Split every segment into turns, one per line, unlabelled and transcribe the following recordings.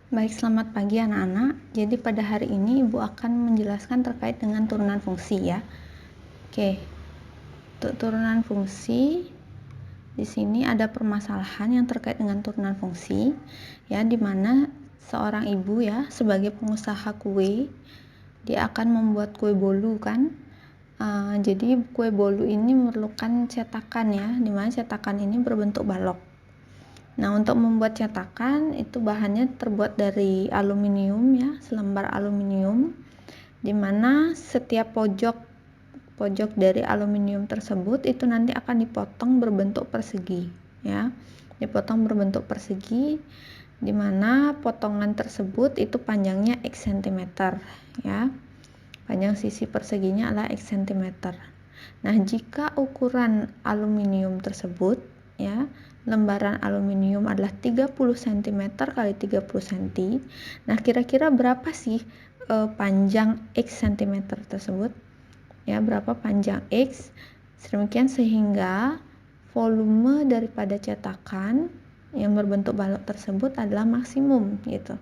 Baik, selamat pagi anak-anak. Jadi pada hari ini Ibu akan menjelaskan terkait dengan turunan fungsi ya. Oke, untuk turunan fungsi di sini ada permasalahan yang terkait dengan turunan fungsi ya, di mana seorang ibu ya sebagai pengusaha kue, dia akan membuat kue bolu kan. Jadi kue bolu ini memerlukan cetakan ya, di mana cetakan ini berbentuk balok. Nah, untuk membuat cetakan itu bahannya terbuat dari aluminium ya, selembar aluminium, di mana setiap pojok dari aluminium tersebut itu nanti akan dipotong berbentuk persegi ya. Dipotong berbentuk persegi, di mana potongan tersebut itu panjangnya X cm ya. Panjang sisi perseginya adalah X cm. Nah, jika ukuran aluminium tersebut ya, lembaran aluminium adalah 30 cm kali 30 cm. Nah, kira-kira berapa sih panjang X cm tersebut? Ya, berapa panjang X? Sedemikian sehingga volume daripada cetakan yang berbentuk balok tersebut adalah maksimum gitu.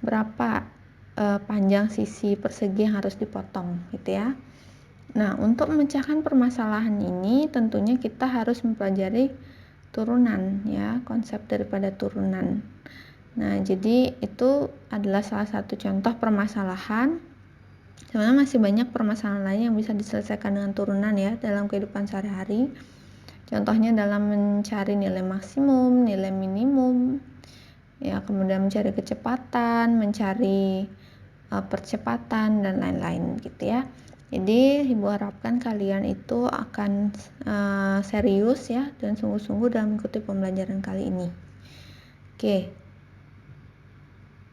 Berapa panjang sisi persegi yang harus dipotong gitu ya. Nah, untuk memecahkan permasalahan ini tentunya kita harus mempelajari turunan ya, konsep daripada turunan. Nah, jadi itu adalah salah satu contoh permasalahan. Sebenarnya masih banyak permasalahan lain yang bisa diselesaikan dengan turunan ya dalam kehidupan sehari-hari. Contohnya dalam mencari nilai maksimum, nilai minimum, ya, kemudian mencari kecepatan, mencari percepatan dan lain-lain gitu ya. Jadi Ibu harapkan kalian itu akan serius ya dan sungguh-sungguh dalam mengikuti pembelajaran kali ini. Oke.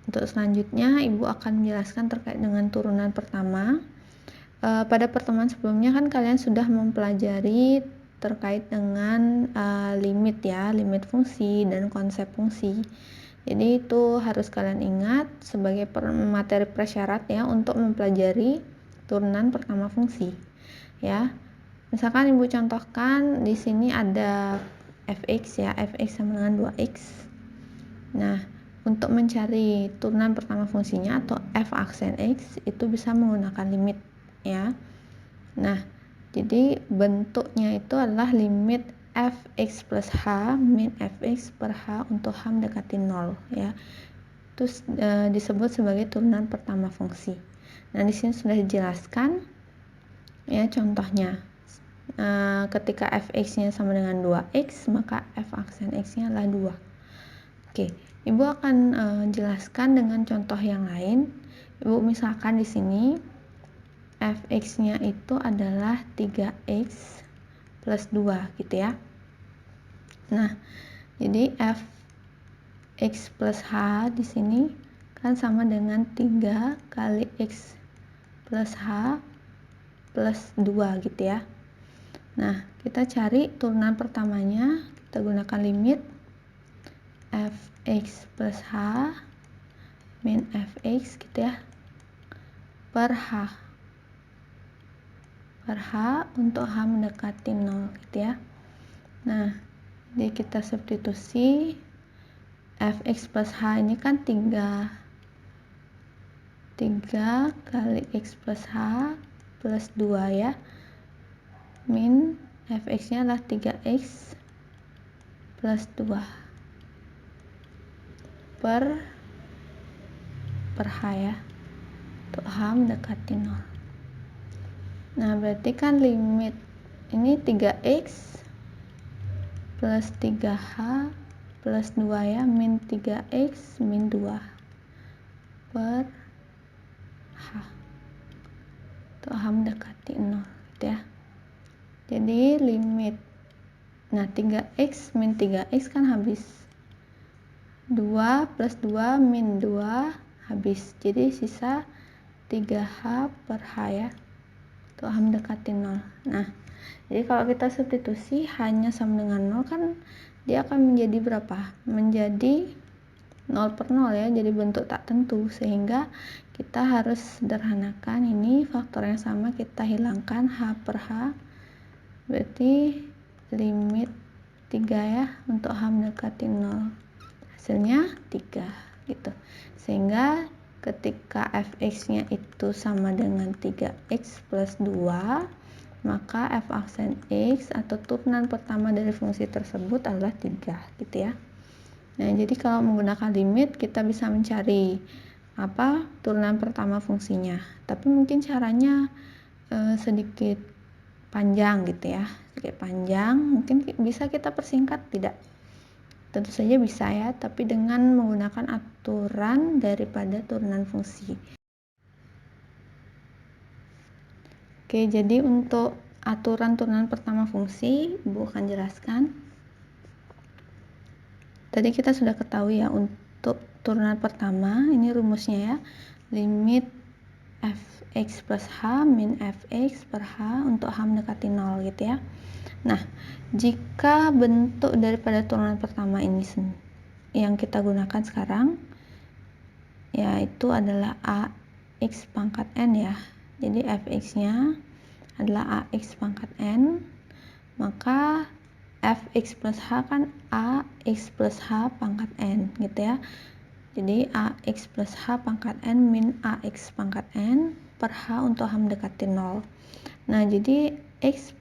Untuk selanjutnya Ibu akan menjelaskan terkait dengan turunan pertama. Pada pertemuan sebelumnya kan kalian sudah mempelajari terkait dengan limit ya, limit fungsi dan konsep fungsi. Jadi itu harus kalian ingat sebagai materi prasyarat ya untuk mempelajari turunan pertama fungsi. Ya. Misalkan Ibu contohkan di sini ada fx ya, fx sama dengan 2x. Nah, untuk mencari turunan pertama fungsinya atau f aksen x itu bisa menggunakan limit ya. Nah, jadi bentuknya itu adalah limit fx plus h min fx per h untuk h mendekati 0 ya. Terus disebut sebagai turunan pertama fungsi. Nah, di sini sudah dijelaskan ya contohnya. Ketika fx-nya sama dengan 2x, maka f aksen x-nya adalah 2. Oke, Ibu akan jelaskan dengan contoh yang lain. Ibu misalkan di sini fx-nya itu adalah 3x plus 2 gitu ya. Nah, jadi fx plus h di sini kan sama dengan 3 kali x plus h plus 2 gitu ya. Nah, kita cari turunan pertamanya, kita gunakan limit fx plus h min fx gitu ya per h untuk h mendekati 0 gitu ya. Nah, jadi kita substitusi fx plus h ini kan 3 kali x plus h plus 2 ya, min fx nya adalah 3x plus 2 per h ya, untuk h mendekati 0. Nah, berarti kan limit ini 3x plus 3h plus 2 ya, min 3x min 2 per h untuk h mendekati 0 gitu ya. Jadi limit, nah 3x min 3x kan habis, 2 plus 2 min 2 habis, jadi sisa 3h per h ya, untuk h mendekati 0. Nah, jadi kalau kita substitusi hanya sama dengan 0 kan dia akan menjadi berapa? Menjadi 0 per 0 ya, jadi bentuk tak tentu, sehingga kita harus sederhanakan ini, faktor yang sama kita hilangkan, h per h berarti limit 3 ya untuk h mendekati 0, hasilnya 3. gitu. Sehingga ketika fx-nya itu sama dengan 3x plus 2, maka f aksen x atau turunan pertama dari fungsi tersebut adalah 3 gitu ya. Nah, jadi kalau menggunakan limit kita bisa mencari turunan pertama fungsinya. Tapi mungkin caranya sedikit panjang gitu ya. Sedikit panjang, mungkin bisa kita persingkat, tidak? Tentu saja bisa ya, tapi dengan menggunakan aturan daripada turunan fungsi. Oke, jadi untuk aturan turunan pertama fungsi, Ibu akan jelaskan. Tadi kita sudah ketahui ya, untuk turunan pertama, ini rumusnya ya, limit fx plus h min fx per h untuk h mendekati 0 gitu ya. Nah, jika bentuk daripada turunan pertama ini yang kita gunakan sekarang, yaitu adalah ax pangkat n ya. Jadi fx-nya adalah ax pangkat n, maka fx plus h kan ax plus h pangkat n gitu ya. Jadi ax plus h pangkat n min ax pangkat n per h untuk h mendekati 0. Nah, jadi x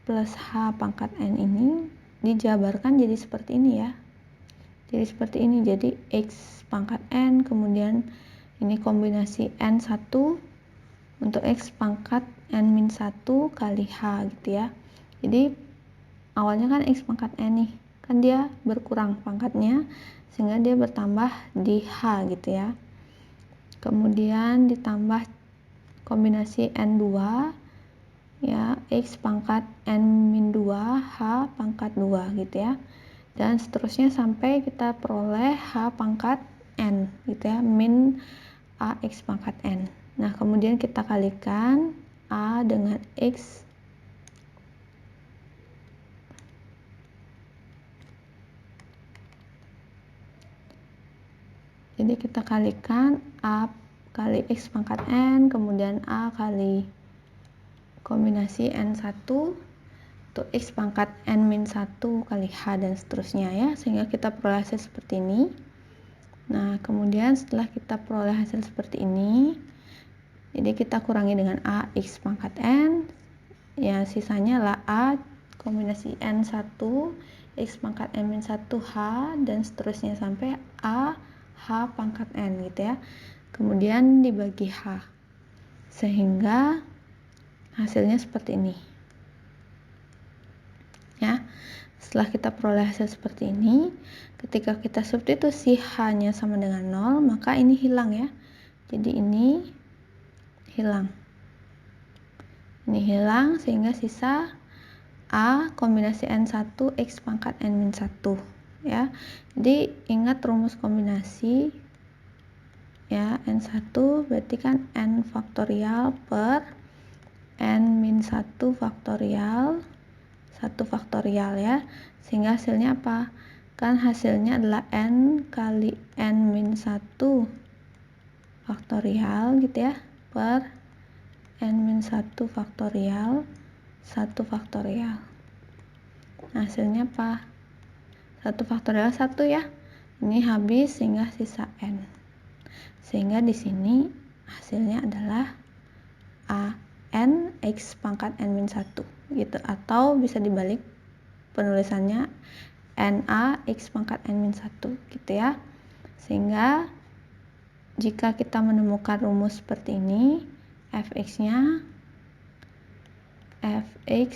plus h pangkat n ini dijabarkan jadi seperti ini ya. Jadi seperti ini, jadi x pangkat n, kemudian ini kombinasi n1 untuk x pangkat n min 1 kali h gitu ya. Jadi awalnya kan x pangkat n nih, kan dia berkurang pangkatnya sehingga dia bertambah di h gitu ya. Kemudian ditambah kombinasi n2 ya, x pangkat n min 2 h pangkat 2 gitu ya. Dan seterusnya sampai kita peroleh h pangkat n gitu ya, min ax pangkat n. Nah, kemudian kita kalikan a dengan x jadi kita kalikan a kali x pangkat n, kemudian a kali kombinasi n1 untuk x pangkat n min 1 kali h dan seterusnya ya, sehingga kita peroleh hasil seperti ini. Nah, kemudian setelah kita peroleh hasil seperti ini, jadi kita kurangi dengan a x pangkat n, ya sisanya lah a kombinasi n1 x pangkat n min 1 h dan seterusnya sampai a h pangkat n gitu ya. Kemudian dibagi h, sehingga hasilnya seperti ini ya. Setelah kita peroleh hasil seperti ini, ketika kita substitusi h-nya sama dengan 0, maka ini hilang ya. Jadi ini hilang. Ini hilang sehingga sisa a kombinasi n1 x pangkat n min 1 ya. Jadi ingat rumus kombinasi ya, n1 berarti kan n faktorial per n min 1 faktorial 1 faktorial ya, sehingga hasilnya apa? Kan hasilnya adalah n kali n min 1 faktorial gitu ya, per n min 1 faktorial 1 faktorial. Nah, hasilnya apa? 1 faktorial 1 ya. Ini habis sehingga sisa n. Sehingga di sini hasilnya adalah a n x pangkat n min 1 gitu, atau bisa dibalik penulisannya na x pangkat n min 1 gitu ya. Sehingga jika kita menemukan rumus seperti ini, fx-nya fx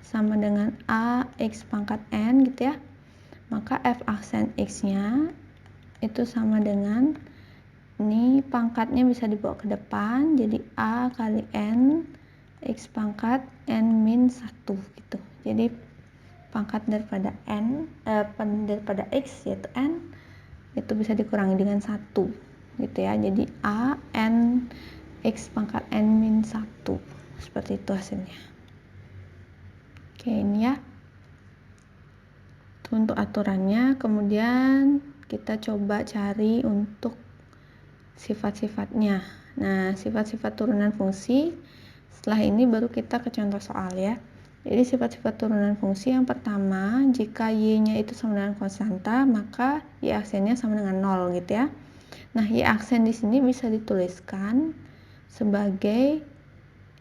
sama dengan a x pangkat n gitu ya, maka f aksen x-nya itu sama dengan, ini pangkatnya bisa dibawa ke depan, jadi a kali n x pangkat n min 1 gitu. Jadi pangkat daripada daripada x yaitu n itu bisa dikurangi dengan 1 gitu ya. Jadi a n x pangkat n min 1, seperti itu hasilnya. Oke, ini ya untuk aturannya. Kemudian kita coba cari untuk sifat-sifatnya. Nah, sifat-sifat turunan fungsi, setelah ini baru kita ke contoh soal ya. Jadi sifat-sifat turunan fungsi yang pertama, jika y-nya itu sama dengan konstanta, maka y aksennya sama dengan 0 gitu ya. Nah, y aksen di sini bisa dituliskan sebagai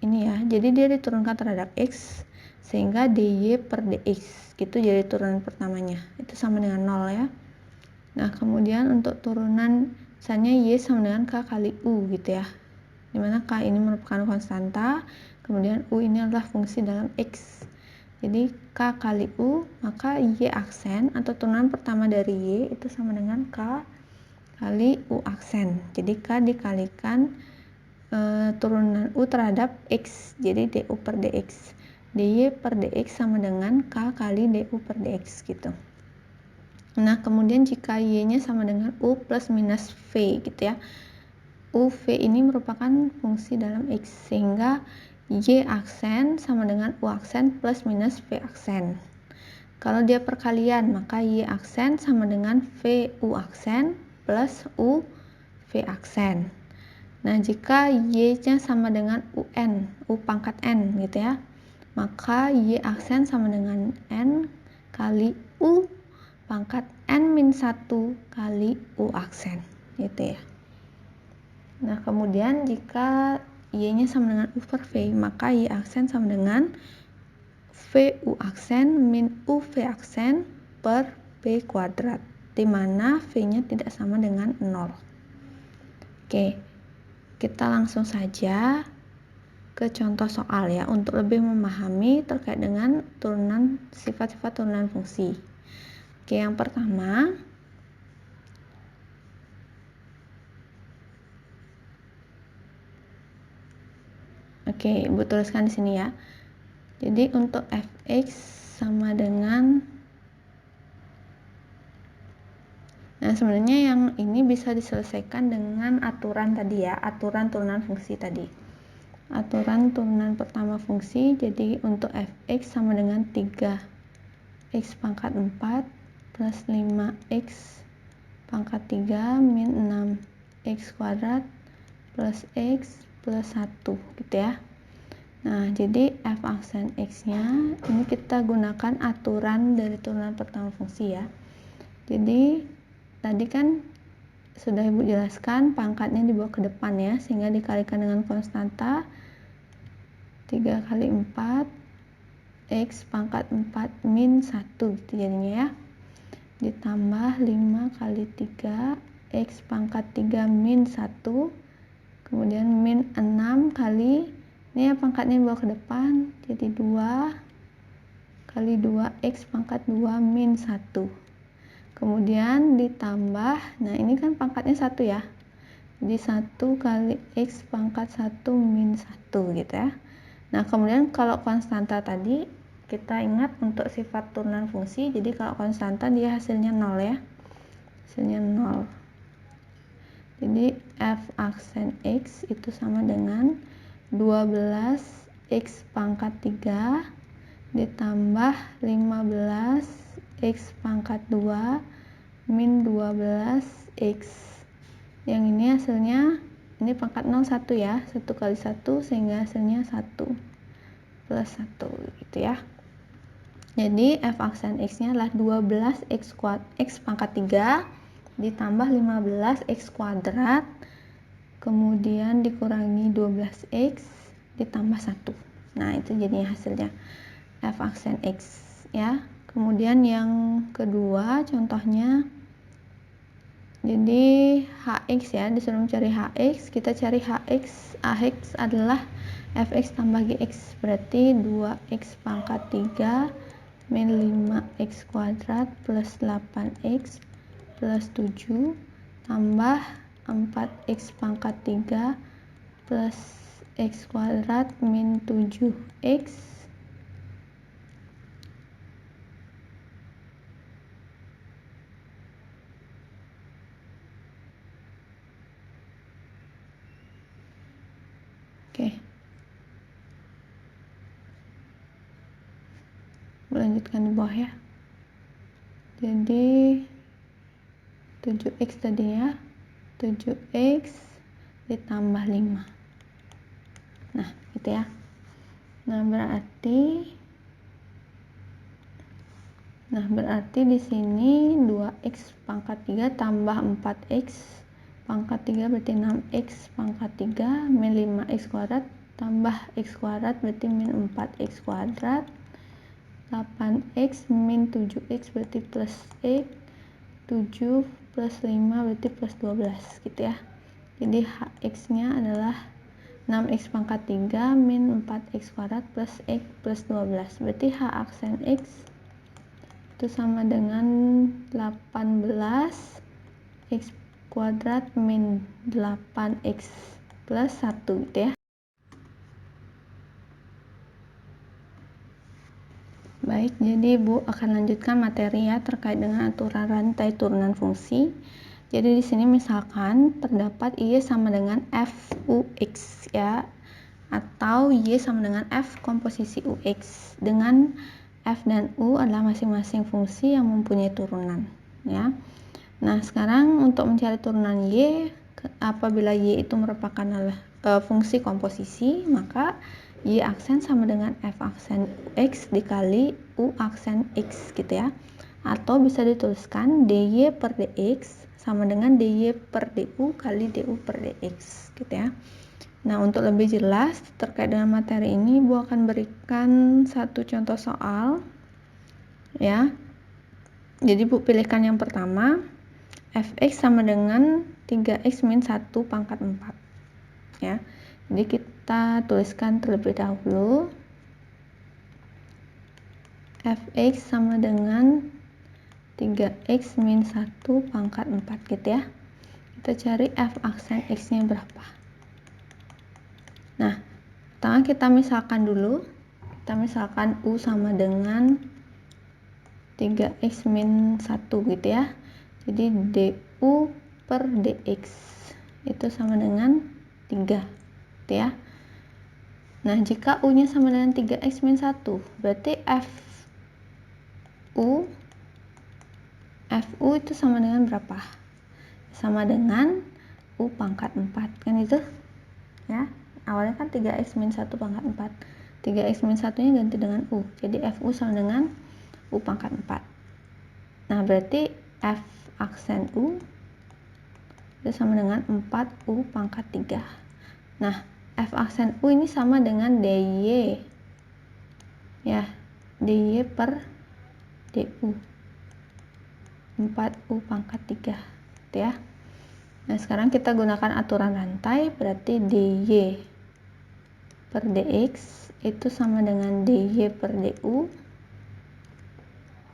ini ya. Jadi dia diturunkan terhadap x sehingga dy per dx gitu jadi turunan pertamanya. Itu sama dengan 0 ya. Nah, kemudian untuk turunan misalnya y sama dengan k kali u gitu ya. Dimana k ini merupakan konstanta, kemudian u ini adalah fungsi dalam x. Jadi k kali u, maka y aksen atau turunan pertama dari y itu sama dengan k kali u aksen. Jadi k dikalikan turunan u terhadap x, jadi du per dx. dy per dx sama dengan k kali du per dx gitu. Nah, kemudian jika y-nya sama dengan u plus minus v gitu ya. UV ini merupakan fungsi dalam X, sehingga Y aksen sama dengan U aksen plus minus V aksen. Kalau dia perkalian, maka Y aksen sama dengan V U aksen plus U V aksen. Nah, jika Y-nya sama dengan UN, U pangkat N gitu ya, maka Y aksen sama dengan N kali U pangkat N-1 kali U aksen gitu ya. Nah, kemudian jika y-nya sama dengan u per v, maka y aksen sama dengan v u aksen min u v aksen per v kuadrat, di mana v-nya tidak sama dengan 0. Oke, kita langsung saja ke contoh soal ya, untuk lebih memahami terkait dengan turunan sifat-sifat turunan fungsi. Oke, yang pertama, oke, Ibu tuliskan di sini ya. Jadi untuk fx sama dengan, nah sebenarnya yang ini bisa diselesaikan dengan aturan tadi ya, aturan turunan fungsi tadi. Aturan turunan pertama fungsi, jadi untuk fx sama dengan 3x pangkat 4 plus 5x pangkat 3 min 6x kuadrat plus x plus 1 gitu ya. Nah, jadi f aksen x-nya ini kita gunakan aturan dari turunan pertama fungsi ya. Jadi tadi kan sudah Ibu jelaskan pangkatnya dibawa ke depan ya, sehingga dikalikan dengan konstanta 3 kali 4 x pangkat 4 min 1 gitu jadinya ya. Ditambah 5 kali 3 x pangkat 3 min 1, kemudian min 6 kali, ini ya pangkatnya dibawa ke depan, jadi 2 kali 2x pangkat 2 min 1. Kemudian ditambah, nah ini kan pangkatnya 1 ya. Jadi 1 kali x pangkat 1 min 1 gitu ya. Nah, kemudian kalau konstanta tadi, kita ingat untuk sifat turunan fungsi, jadi kalau konstanta dia hasilnya 0 ya. Hasilnya 0. Jadi f aksen x itu sama dengan 12x pangkat 3 ditambah 15x pangkat 2 min 12x. Yang ini hasilnya, ini pangkat 0 1 ya, 1 kali 1 sehingga hasilnya 1 plus 1 gitu ya. Jadi f aksen x-nya adalah 12x pangkat 3 ditambah 15x kuadrat, kemudian dikurangi 12x ditambah 1. Nah, itu jadinya hasilnya f aksen x ya. Kemudian yang kedua contohnya, jadi hx ya, disuruh mencari hx, kita cari hx. Hx adalah fx tambah gx, berarti 2x pangkat 3 min 5x kuadrat plus 8x plus 7 tambah 4x pangkat 3 plus x kuadrat min 7x oke. Lanjutkan di bawah ya. Jadi 7x tadi ya, 7x ditambah 5. Nah, gitu ya. Nah, berarti Nah, berarti di sini 2x pangkat 3 tambah 4x pangkat 3 berarti 6x pangkat 3 min 5x kuadrat tambah x kuadrat berarti min 4x kuadrat 8x min 7x berarti plus x 7 plus 5 berarti plus 12 gitu ya. Jadi hx nya adalah 6x pangkat 3 min 4x kuadrat plus x plus 12 berarti h aksen x itu sama dengan 18 x kuadrat min 8x plus 1 gitu ya. Baik, jadi Ibu akan lanjutkan materi ya terkait dengan aturan rantai turunan fungsi. Jadi di sini misalkan terdapat Y sama dengan Fux ya, atau Y sama dengan F komposisi UX dengan F dan U adalah masing-masing fungsi yang mempunyai turunan ya. Nah, sekarang untuk mencari turunan Y, apabila Y itu merupakan fungsi komposisi, maka Y aksen sama dengan F aksen X dikali U aksen X gitu ya. Atau bisa dituliskan DY per DX sama dengan DY per DU kali DU per DX gitu ya. Nah, untuk lebih jelas terkait dengan materi ini, Ibu akan berikan satu contoh soal ya. Jadi Ibu pilihkan yang pertama, fx sama dengan 3x min 1 pangkat 4 ya. Jadi kita tuliskan terlebih dahulu fx sama dengan 3x min 1 pangkat 4 gitu ya. Kita cari f aksen x nya berapa. Nah, pertama kita misalkan dulu, kita misalkan U sama dengan 3x min 1 gitu ya. Jadi DU per DX itu sama dengan 3 gitu ya. Nah, jika U nya sama dengan 3x min 1 berarti FU itu sama dengan berapa? Sama dengan U pangkat 4 kan itu ya. Awalnya kan 3x min 1 pangkat 4, 3x min 1 nya ganti dengan U, jadi FU sama dengan U pangkat 4. Nah, berarti F aksen U itu sama dengan 4U pangkat 3. Nah, F aksen U ini sama dengan DY ya, DY per DU 4U pangkat 3 gitu ya. Nah, sekarang kita gunakan aturan rantai, berarti DY per DX itu sama dengan DY per DU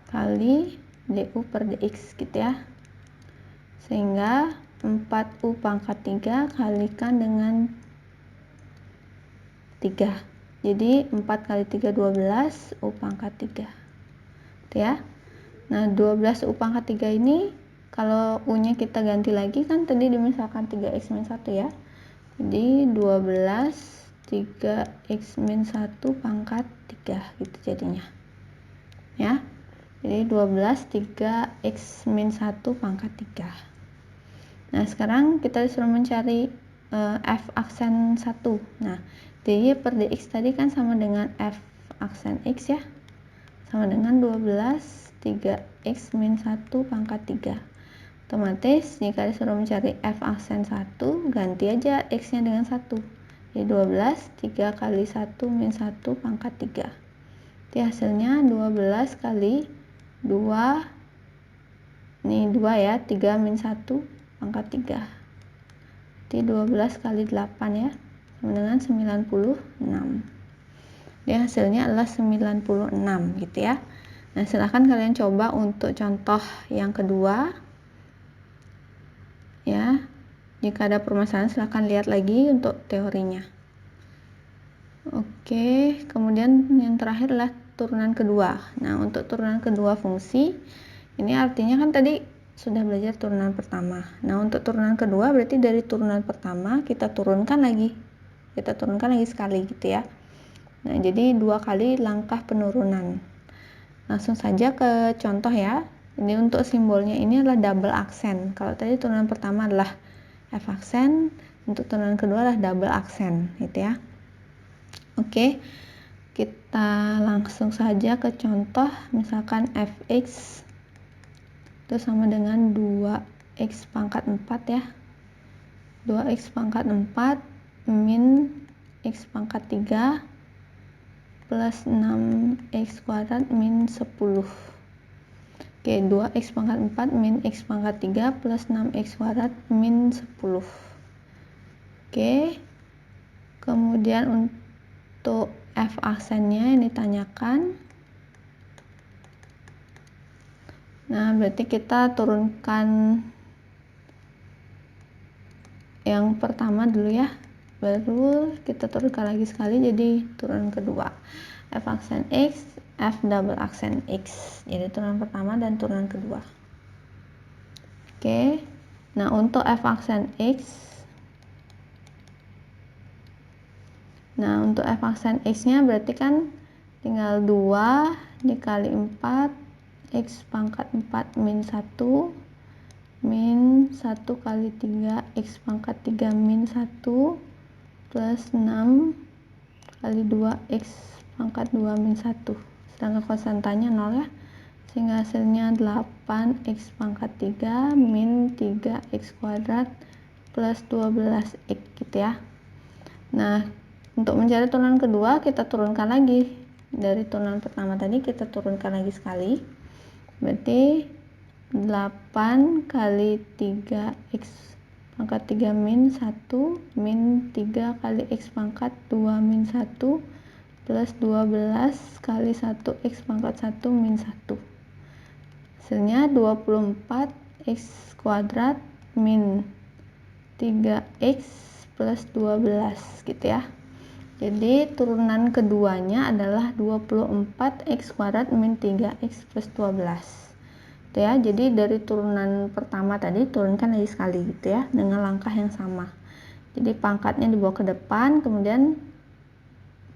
kali DU per DX gitu ya. Sehingga 4U pangkat 3 kalikan dengan 3. Jadi 4 kali 3 12 U pangkat 3 gitu ya. Nah, 12 U pangkat 3 ini kalau U nya kita ganti lagi kan tadi dimisalkan 3x min 1 ya. Jadi 12 3x min 1 pangkat 3 gitu jadinya ya. Jadi 12 3x min 1 pangkat 3. Nah, sekarang kita disuruh mencari F aksen 1. Nah, DY per DX tadi kan sama dengan F aksen X ya, sama dengan 12 3x min 1 pangkat 3. Otomatis jika disuruh mencari F aksen 1, ganti aja X nya dengan 1. Jadi 12 3 kali 1 min 1 pangkat 3. Jadi hasilnya 12 kali 2, ini 2 ya, 3 min 1 pangkat 3. Jadi 12 kali 8 ya, sama dengan 96. Jadi hasilnya adalah 96 gitu ya. Nah, silahkan kalian coba untuk contoh yang kedua ya. Jika ada permasalahan silahkan lihat lagi untuk teorinya. Oke, kemudian yang terakhir adalah turunan kedua. Nah, untuk turunan kedua fungsi ini artinya kan tadi sudah belajar turunan pertama. Nah, untuk turunan kedua berarti dari turunan pertama kita turunkan lagi sekali gitu ya. Nah, jadi 2 kali langkah penurunan. Langsung saja ke contoh ya. Ini untuk simbolnya ini adalah double aksen. Kalau tadi turunan pertama adalah F aksen, untuk turunan kedua adalah double aksen gitu ya. Oke, Kita langsung saja ke contoh, misalkan fx itu sama dengan 2x pangkat 4 ya. 2x pangkat 4 min x pangkat 3 plus 6x kuadrat min 10. Oke, 2x pangkat 4 min x pangkat 3 plus 6x kuadrat min 10. Oke, kemudian untuk f aksennya yang ditanyakan, nah berarti kita turunkan yang pertama dulu ya, baru kita turunkan lagi sekali jadi turunan kedua. F aksen x, f double aksen x, jadi turunan pertama dan turunan kedua. Oke, nah untuk f aksen x, nah untuk f aksen x nya berarti kan tinggal 2 dikali 4 x pangkat 4 min 1 min 1 kali 3 x pangkat 3 min 1 plus 6 kali 2 x pangkat 2 min 1, sedangkan konstantanya 0 ya, sehingga hasilnya 8 x pangkat 3 min 3 x kuadrat plus 12 x gitu ya. Nah, untuk mencari turunan kedua kita turunkan lagi dari turunan pertama tadi, kita turunkan lagi sekali, berarti 8 kali 3x pangkat 3 min 1 min 3 kali x pangkat 2 min 1 plus 12 kali 1x pangkat 1 min 1, hasilnya 24 x kuadrat min 3x plus 12 gitu ya. Jadi turunan keduanya adalah 24x kuadrat min 3x plus 12 gitu ya. Jadi dari turunan pertama tadi turunkan lagi sekali gitu ya, dengan langkah yang sama. Jadi pangkatnya dibawa ke depan, kemudian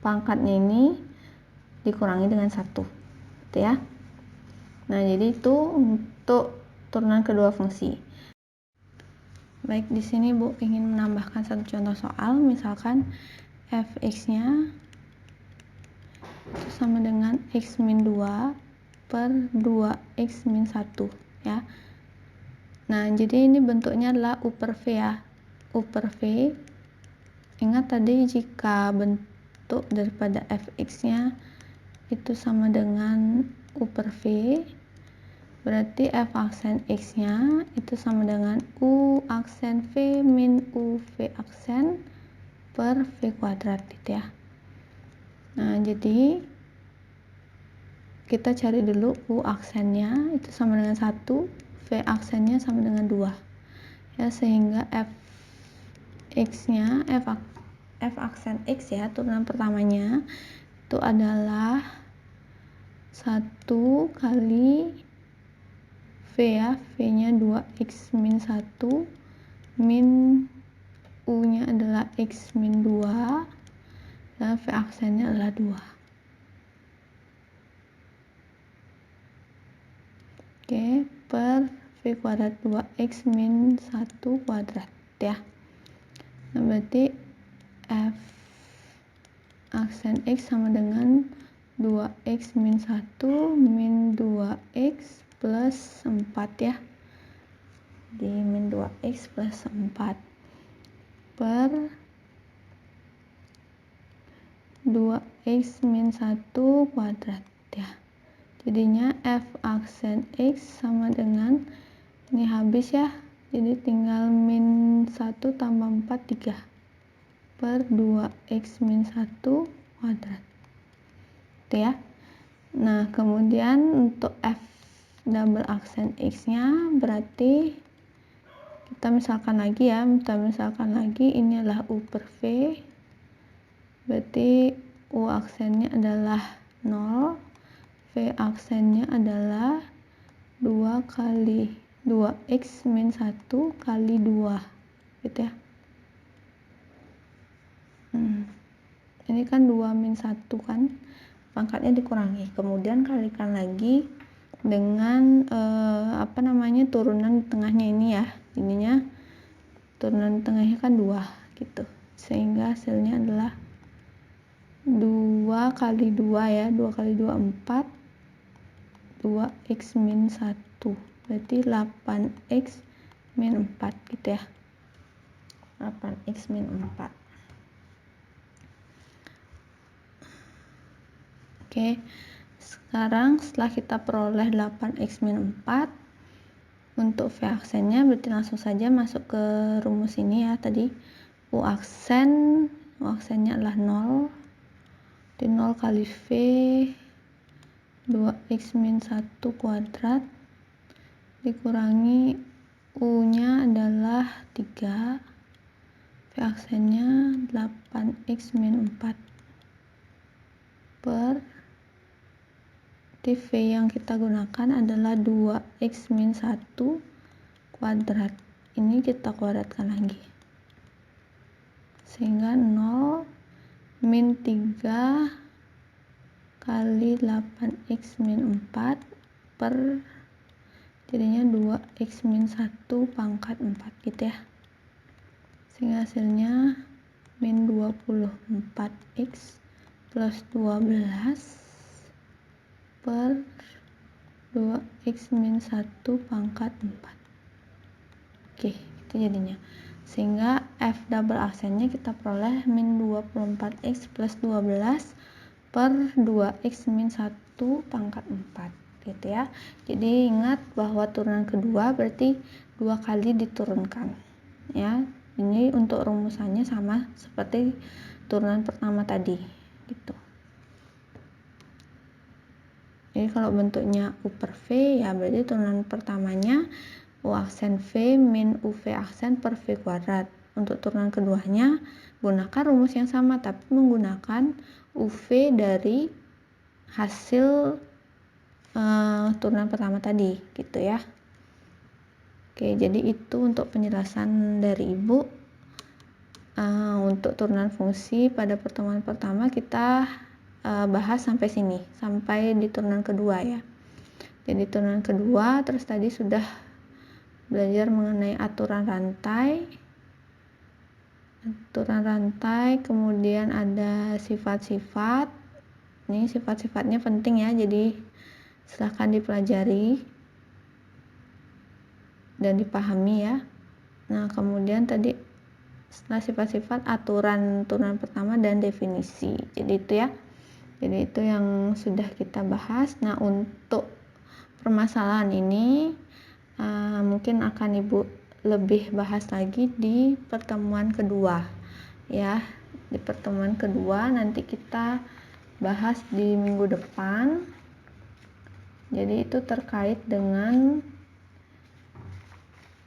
pangkatnya ini dikurangi dengan 1 gitu ya. Nah, jadi itu untuk turunan kedua fungsi. Baik, di sini Bu ingin menambahkan satu contoh soal, misalkan fx-nya itu sama dengan x min 2 per 2x min 1 ya. Nah, jadi ini bentuknya adalah u per v ya. U per v, ingat tadi jika bentuk daripada fx-nya itu sama dengan u per v, berarti f aksen x-nya itu sama dengan u aksen v min u v aksen per v kuadrat gitu ya. Nah, jadi kita cari dulu u aksennya itu sama dengan 1, v aksennya sama dengan 2 ya, sehingga f x-nya, f aksen x ya, turunan pertamanya itu adalah 1 kali v ya, v nya 2x min 1 min u nya adalah x min 2 dan v aksennya adalah 2. Oke, per v kuadrat 2x min 1 kuadrat ya. Nah, berarti f aksen x sama dengan 2x min 1 min 2x plus 4 ya. Di min 2x plus 4 per 2x min 1 kuadrat ya. Jadinya f aksen x sama dengan, ini habis ya, jadi tinggal min 1 tambah 4, 3 per 2x min 1 kuadrat gitu ya. Nah, kemudian untuk f double aksen x nya berarti kita misalkan lagi ya, ini adalah u per v, berarti u aksennya adalah 0, v aksennya adalah 2 kali 2x min 1 kali 2 gitu ya. Ini kan 2 min 1 kan, pangkatnya dikurangi, kemudian kalikan lagi dengan turunan tengahnya ini ya, ininya turunan tengahnya kan 2 gitu, sehingga hasilnya adalah 2 kali 2 ya, 2 kali 2 4, 2x min 1, berarti 8x min 4 gitu ya, 8x min 4. Oke, sekarang setelah kita peroleh 8x min 4, untuk V aksennya berarti langsung saja masuk ke rumus ini ya tadi. U aksennya adalah 0, di 0 kali V 2x min 1 kuadrat dikurangi U nya adalah 3, V aksennya 8x min 4 per V yang kita gunakan adalah 2x min 1 kuadrat. Ini kita kuadratkan lagi. Sehingga 0 min 3 kali 8x min 4 per jadinya 2x min 1 pangkat 4 gitu ya. Sehingga hasilnya min 24x plus 12 per 2x min 1 pangkat 4. Oke, itu jadinya. Sehingga F double aksennya kita peroleh min 24x plus 12 per 2x min 1 pangkat 4 gitu ya. Jadi ingat bahwa turunan kedua berarti 2 kali diturunkan ya. Ini untuk rumusannya sama seperti turunan pertama tadi gitu. Jadi kalau bentuknya U per V ya berarti turunan pertamanya U aksen V min UV aksen per V kuadrat. Untuk turunan keduanya gunakan rumus yang sama tapi menggunakan UV dari hasil turunan pertama tadi gitu ya. Oke, jadi itu untuk penjelasan dari Ibu. Untuk turunan fungsi pada pertemuan pertama kita bahas sampai sini, sampai di turunan kedua ya. Jadi turunan kedua, terus tadi sudah belajar mengenai aturan rantai, kemudian ada sifat-sifat. Ini sifat-sifatnya penting ya, jadi silahkan dipelajari dan dipahami ya. Nah, kemudian tadi setelah sifat-sifat, aturan turunan pertama dan definisi. Jadi itu ya. Jadi itu yang sudah kita bahas. Nah, untuk permasalahan ini mungkin akan Ibu lebih bahas lagi di pertemuan kedua ya. Di pertemuan kedua nanti kita bahas di minggu depan. Jadi itu terkait dengan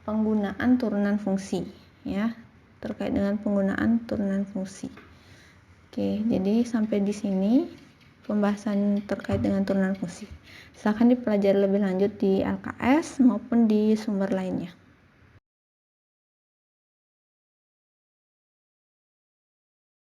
penggunaan turunan fungsi ya. Terkait dengan penggunaan turunan fungsi. Oke, jadi sampai di sini pembahasan terkait dengan turunan fungsi. Silakan dipelajari lebih lanjut di LKS maupun di sumber lainnya.